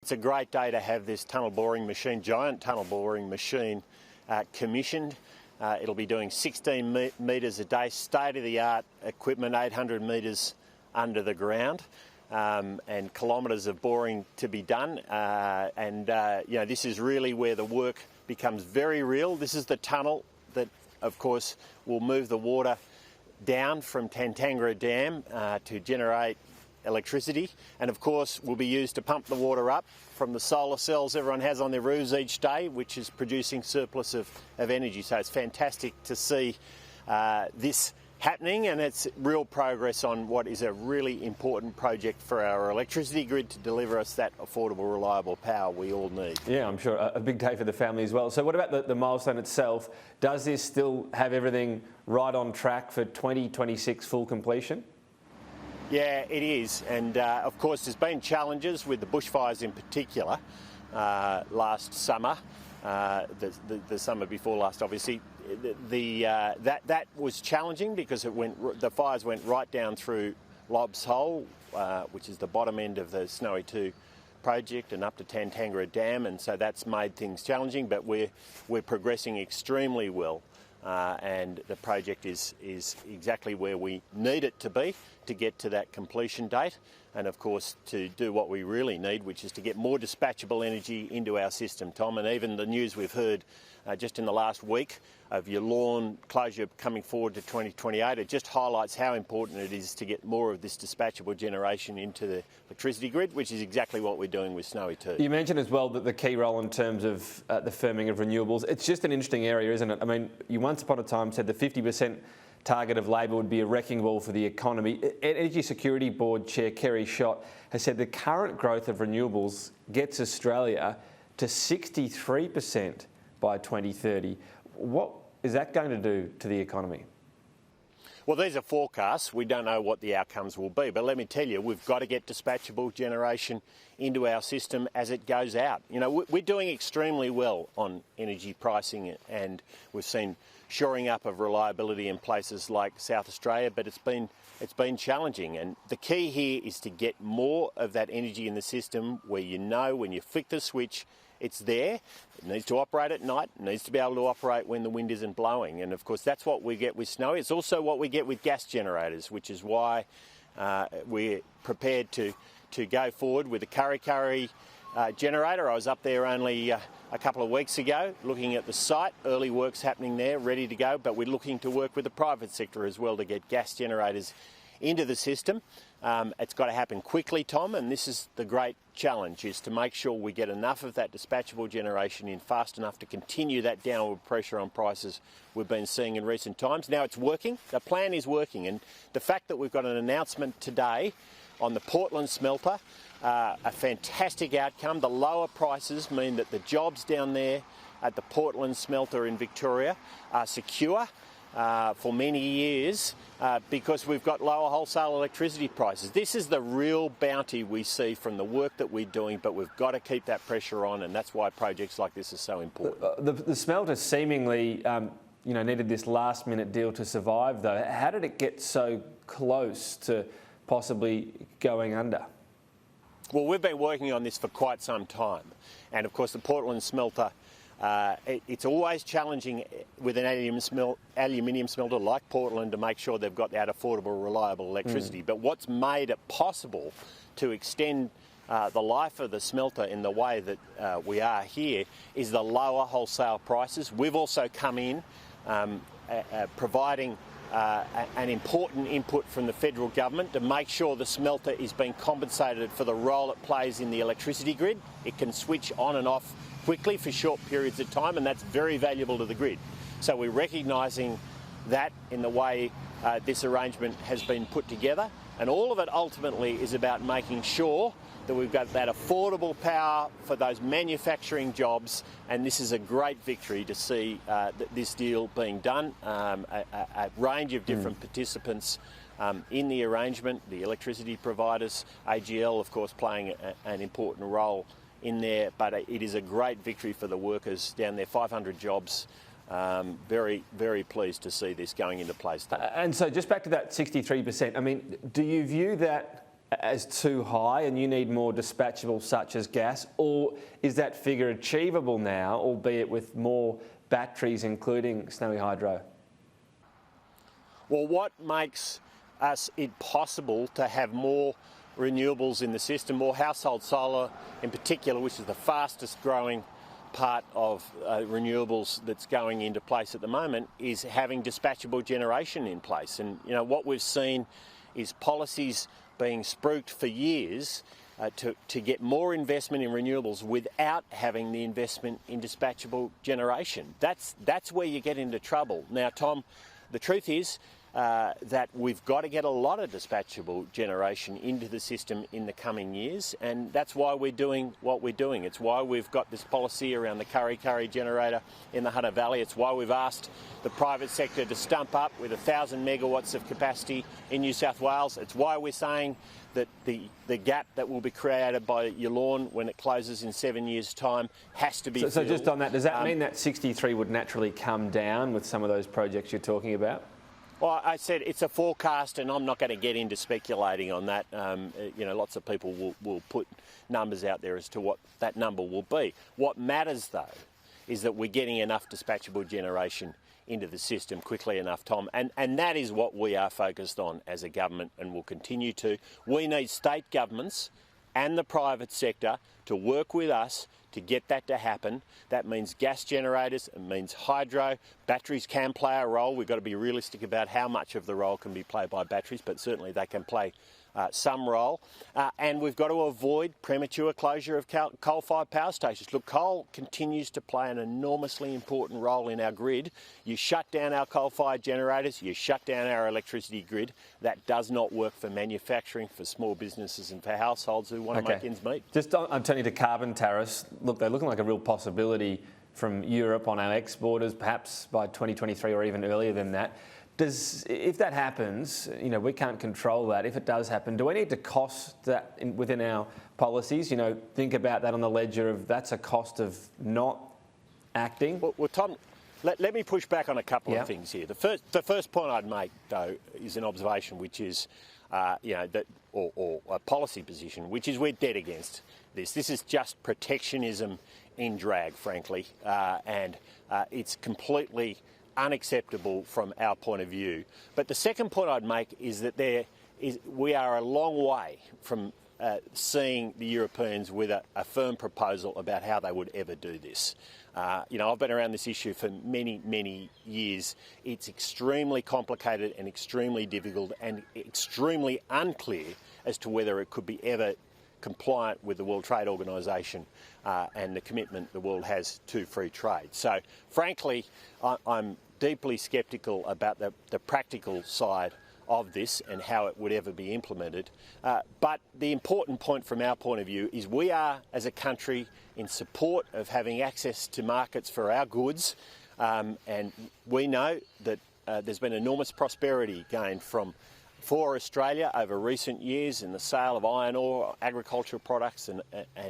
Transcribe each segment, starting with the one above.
It's a great day to have this tunnel boring machine, giant tunnel boring machine, commissioned. It'll be doing 16 metres a day, state-of-the-art equipment, 800 metres under the ground, and kilometres of boring to be done. You know, this is really where the work becomes very real. This is the tunnel that, of course, will move the water down from Tantangara Dam to generate electricity, and of course will be used to pump the water up from the solar cells everyone has on their roofs each day, which is producing surplus of energy. So it's fantastic to see this happening, and it's real progress on what is a really important project for our electricity grid to deliver us that affordable, reliable power we all need. Yeah, I'm sure a big day for the family as well. So what about the milestone itself? Does this still have everything right on track for 2026 full completion? Yeah, it is, and of course there's been challenges with the bushfires in particular last summer, the summer before last obviously. That was challenging because the fires went right down through Lobbs Hole, which is the bottom end of the Snowy 2 project, and up to Tantangara Dam, and so that's made things challenging, but we're progressing extremely well. And the project is exactly where we need it to be to get to that completion date, and of course to do what we really need, which is to get more dispatchable energy into our system, Tom. And even the news we've heard just in the last week of your lawn closure coming forward to 2028, it just highlights how important it is to get more of this dispatchable generation into the electricity grid, which is exactly what we're doing with Snowy 2. You mentioned as well that the key role in terms of the firming of renewables, it's just an interesting area, isn't it? I mean, you once upon a time said the 50% target of Labor would be a wrecking ball for the economy. Energy Security Board Chair Kerry Schott has said the current growth of renewables gets Australia to 63% by 2030. What is that going to do to the economy? Well, these are forecasts. We don't know what the outcomes will be, but let me tell you, we've got to get dispatchable generation into our system as it goes out. You know, we're doing extremely well on energy pricing, and we've seen shoring up of reliability in places like South Australia, but it's been challenging. And the key here is to get more of that energy in the system where you know when you flick the switch, it's there. It needs to operate at night. It needs to be able to operate when the wind isn't blowing. And of course, that's what we get with Snowy. It's also what we get with gas generators, which is why we're prepared to go forward with the Kurri Kurri generator. I was up there only a couple of weeks ago looking at the site. Early work's happening there, ready to go. But we're looking to work with the private sector as well to get gas generators into the system. It's got to happen quickly, Tom, and this is the great challenge, is to make sure we get enough of that dispatchable generation in fast enough to continue that downward pressure on prices we've been seeing in recent times. Now it's working, the plan is working, and the fact that we've got an announcement today on the Portland smelter, a fantastic outcome. The lower prices mean that the jobs down there at the Portland smelter in Victoria are secure for many years because we've got lower wholesale electricity prices. This is the real bounty we see from the work that we're doing, but we've got to keep that pressure on, and that's why projects like this are so important. The smelter seemingly needed this last-minute deal to survive, though. How did it get so close to possibly going under? Well, we've been working on this for quite some time, and of course the Portland smelter, it's always challenging with an aluminium smelter like Portland to make sure they've got that affordable, reliable electricity. But what's made it possible to extend the life of the smelter in the way that we are here is the lower wholesale prices. We've also come in providing an important input from the federal government to make sure the smelter is being compensated for the role it plays in the electricity grid. It can switch on and off quickly for short periods of time, and that's very valuable to the grid. So we're recognising that in the way this arrangement has been put together, and all of it ultimately is about making sure that we've got that affordable power for those manufacturing jobs, and this is a great victory to see this deal being done. A range of different participants in the arrangement, the electricity providers, AGL of course playing an important role in there, but it is a great victory for the workers down there, 500 jobs. Very, very pleased to see this going into place. And so just back to that 63%, I mean, do you view that as too high and you need more dispatchable such as gas, or is that figure achievable now, albeit with more batteries, including snowy hydro? Well, what makes it possible to have more renewables in the system, more household solar in particular, which is the fastest growing part of renewables that's going into place at the moment, is having dispatchable generation in place. And what we've seen is policies being spruiked for years to get more investment in renewables without having the investment in dispatchable generation. That's where you get into trouble. Now, Tom, the truth is that we've got to get a lot of dispatchable generation into the system in the coming years, and that's why we're doing what we're doing. It's why we've got this policy around the Kurri Kurri generator in the Hunter Valley. It's why we've asked the private sector to stump up with 1,000 megawatts of capacity in New South Wales. It's why we're saying that the gap that will be created by Yallourn when it closes in 7 years' time has to be filled. So just on that, does that mean that 63 would naturally come down with some of those projects you're talking about? Well, I said it's a forecast, and I'm not going to get into speculating on that. Lots of people will put numbers out there as to what that number will be. What matters, though, is that we're getting enough dispatchable generation into the system quickly enough, Tom, and that is what we are focused on as a government and will continue to. We need state governments and the private sector to work with us to get that to happen. That means gas generators, it means hydro. Batteries can play a role. We've got to be realistic about how much of the role can be played by batteries, but certainly they can play some role. And we've got to avoid premature closure of coal-fired power stations. Look, coal continues to play an enormously important role in our grid. You shut down our coal-fired generators, you shut down our electricity grid. That does not work for manufacturing, for small businesses and for households who want to make ends meet. Just I'm turning to carbon tariffs. Look, they're looking like a real possibility from Europe on our exporters, perhaps by 2023 or even earlier than that. If that happens, we can't control that. If it does happen, do we need to cost that within our policies? Think about that on the ledger of that's a cost of not acting. Well Tom, let me push back on a couple of things here. The first point I'd make, though, is an observation, which is, or a policy position, which is we're dead against this. This is just protectionism in drag, frankly, and it's completely unacceptable from our point of view. But the second point I'd make is that we are a long way from seeing the Europeans with a firm proposal about how they would ever do this. I've been around this issue for many, many years. It's extremely complicated and extremely difficult and extremely unclear as to whether it could be ever compliant with the World Trade Organisation and the commitment the world has to free trade. So, frankly, I'm deeply sceptical about the practical side of this and how it would ever be implemented. But the important point from our point of view is we are, as a country, in support of having access to markets for our goods, and we know that there's been enormous prosperity gained for Australia over recent years in the sale of iron ore, agricultural products and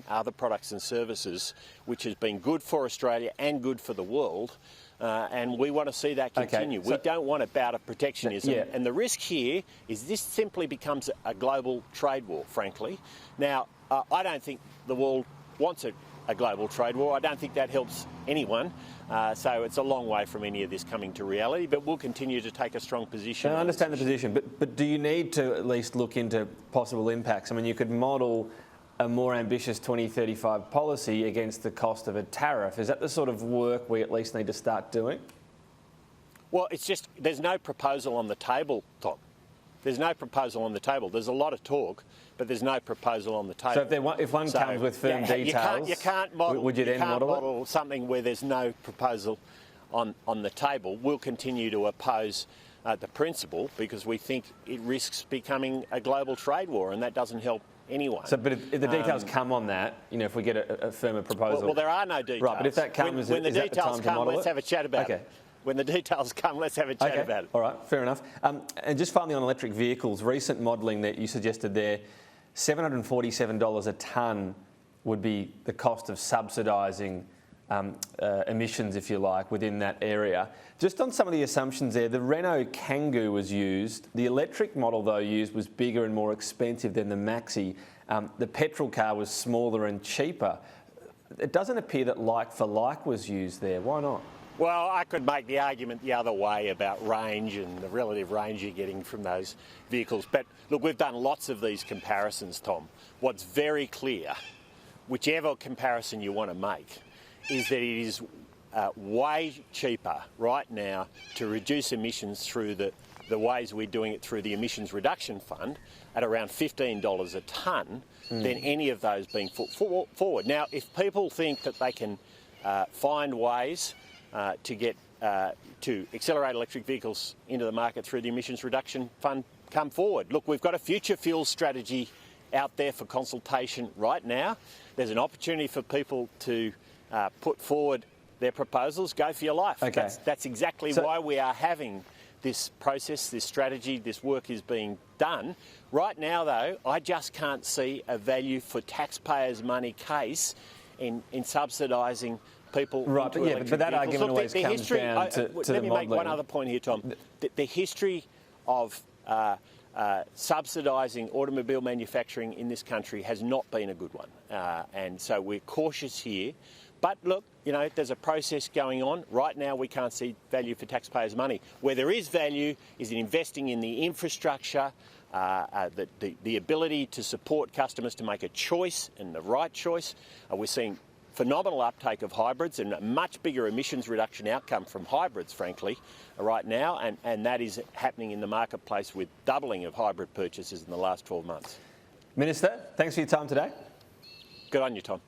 other products and services, which has been good for Australia and good for the world. And we want to see that continue. We don't want a bout of protectionism. And the risk here is this simply becomes a global trade war, frankly. Now, I don't think the world wants a global trade war. I don't think that helps anyone. So it's a long way from any of this coming to reality, but we'll continue to take a strong position. I understand the position, but do you need to at least look into possible impacts? I mean, you could model a more ambitious 2035 policy against the cost of a tariff. Is that the sort of work we at least need to start doing? Well, it's just there's no proposal on the table, Tom. There's no proposal on the table. There's a lot of talk, but there's no proposal on the table. So if one comes with firm details, you can't model, would you then model something where there's no proposal on the table? We'll continue to oppose the principle because we think it risks becoming a global trade war, and that doesn't help anyone. So, but if the details come on that, if we get a firmer proposal... Well, there are no details. Right, but if that comes... When the details come, let's have a chat about it. When the details come, let's have a chat about it. All right, fair enough. And just finally on electric vehicles, recent modelling that you suggested there, $747 a tonne would be the cost of subsidising emissions, if you like, within that area. Just on some of the assumptions there, the Renault Kangoo was used. The electric model, though, used was bigger and more expensive than the Maxi. The petrol car was smaller and cheaper. It doesn't appear that like for like was used there. Why not? Well, I could make the argument the other way about range and the relative range you're getting from those vehicles. But look, we've done lots of these comparisons, Tom. What's very clear, whichever comparison you want to make, is that it is way cheaper right now to reduce emissions through the ways we're doing it through the Emissions Reduction Fund at around $15 a tonne than any of those being put forward. Now, if people think that they can find ways to accelerate electric vehicles into the market through the Emissions Reduction Fund, come forward. Look, we've got a future fuels strategy out there for consultation right now. There's an opportunity for people to put forward their proposals. Go for your life. Okay. That's exactly why we are having this process, this strategy, this work is being done. Right now, though, I just can't see a value for taxpayers' money case in subsidising people. Right, but that vehicles. argument always comes down to the Let me make one other point here, Tom. The history of subsidising automobile manufacturing in this country has not been a good one. And so we're cautious here. But look, you know, there's a process going on. Right now we can't see value for taxpayers' money. Where there is value is in investing in the infrastructure, the ability to support customers to make a choice and the right choice. We're seeing phenomenal uptake of hybrids and a much bigger emissions reduction outcome from hybrids, frankly, right now, and that is happening in the marketplace with doubling of hybrid purchases in the last 12 months. Minister, thanks for your time today. Good on you, Tom.